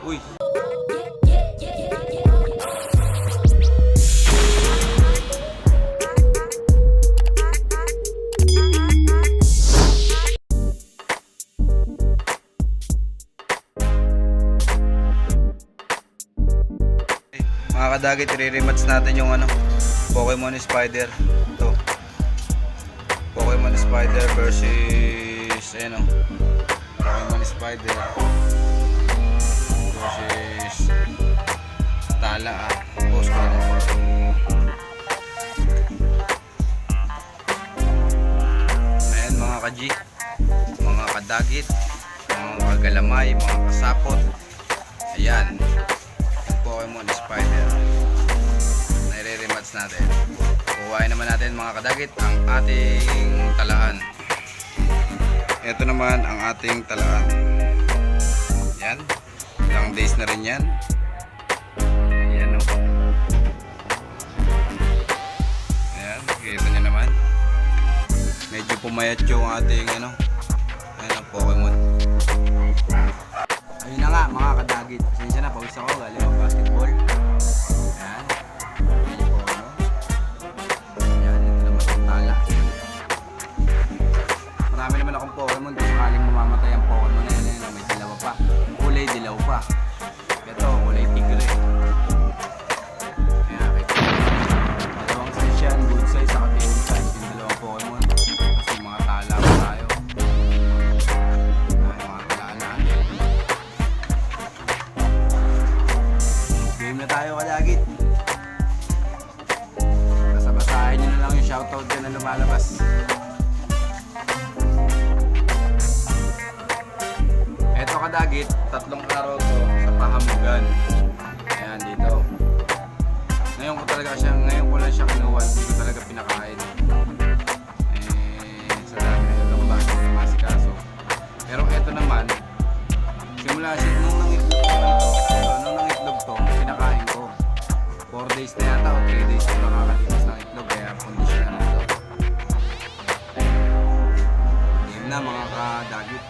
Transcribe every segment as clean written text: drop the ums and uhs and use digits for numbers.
Uy. Mga kadagit, i-rematch natin yung Pokemon Spider. Ito. Pokemon Spider versus Pokemon Spider versus Tala. Post ko lang. Ayan mga ka-G, mga kadagit, mga kagalamay, mga kasapot. Ayan, Pokemon Spider. Nire-rematch natin. Kuhain naman natin mga kadagit ang ating talaan. Ito naman ang ating talaan. Yan. Ilang days na rin yan. Ayan o. Ayan. Kita nyo naman. Medyo pumayat yung ating Pokemon. Ayun na nga mga kadagit. Pasensya na. Pawis ako. Galing ang basketball. Ayan. Medyo Pokemon. Ayan. Ito naman ang tala. Marami naman akong Pokemon kung sakaling mamamatay ang Pokemon na yan. May dalawa pa. Kulay dilaw pa. Ito, kulay tigre. Ayan, dalawang size yan. Good size, saka baby size. Yung dalawang Pokemon. Kasi mga tala pa tayo. Ayan, mga talaan natin. Game na tayo kadagit. Basta-basahin nyo na lang yung shoutout dyan na lumalabas. Eto kadagit, 3 araw to sa pahamugan. Ayan dito. Ngayon ko lang siya kinuha, hindi ko talaga pinakain. Sa dami na itong bakit na masikaso. Pero eto naman, simula siya nung nangitlog to, pinakain ko. 4 days na yata o 3 days na nakakalipas ng itlog, kaya kondisyon na ito. Game na mga kadagit.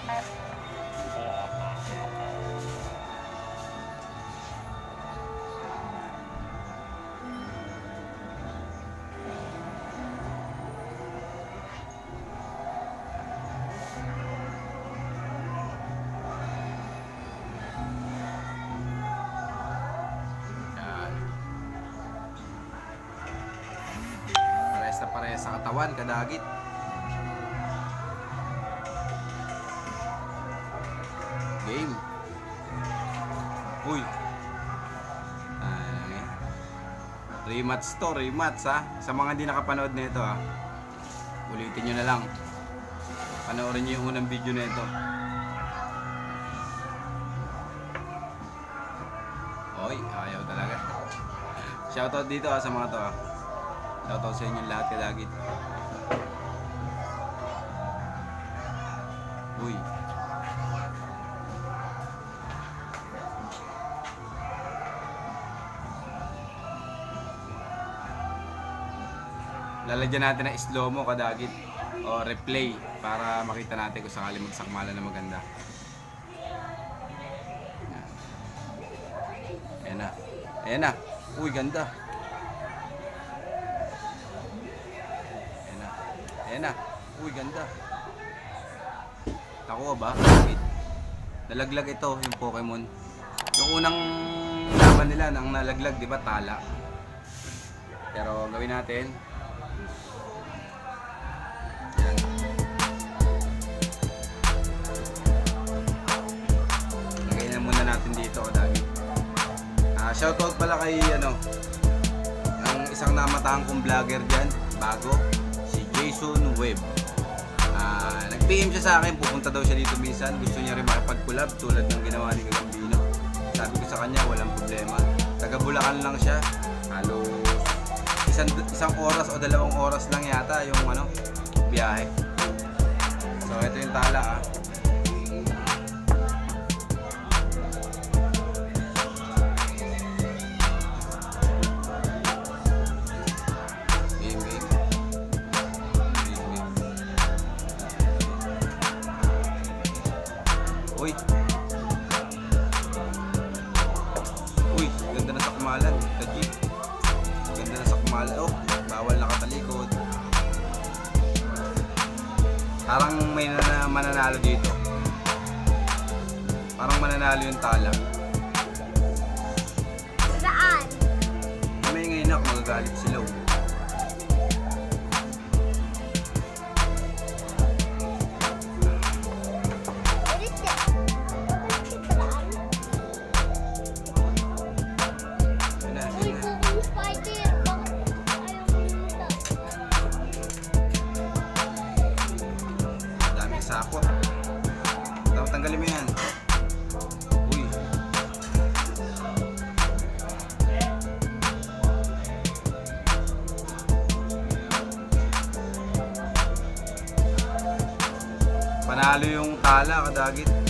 Parehas sa katawan, kadagit. Game. Uy. Rematch to, rematch ha. Sa mga hindi nakapanood nito ha. Ulitin nyo na lang. Panoorin nyo yung unang video nito. Oy, ayaw talaga. Shoutout dito ha sa mga to ha. Shoutout sa inyo lahat kadagit. Uy. Lalagyan natin ng slow mo kadagit o replay para makita natin kung sakali magsakmala na maganda. Ayan na. Ayan na. Uy, ganda. Ayan na. Uy, ganda. Nakuha ba? Nalaglag ito yung Pokemon. Yung unang laban nila nang nalaglag, di ba? Tala. Pero gawin natin. Ayan. Lagay na muna natin dito. Shoutout pala kay ang isang namatahang kong vlogger dyan. Bago. Jason Webb. Nag-PM siya sa akin, pupunta daw siya dito minsan. Gusto niya rin makipag-collab tulad ng ginawa ni Gagambino. Sabi ko sa kanya, walang problema. Taga Bulacan lang siya. Halos isang oras o 2 oras lang yata yung biyahe. So ito yung tala Uy. Parang may mananalo dito. Parang mananalo yung tala. Saan? May ngayon ako, magagalit sila. Oh. Ulit yan. Saan? Yun na, Uy, yun na. Pokemon Spider. Bakit ayaw mo nila? Daming sapot. Dapat tanggalin mo yan. Uy. Panalo yung tala, kadagit. No?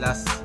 Last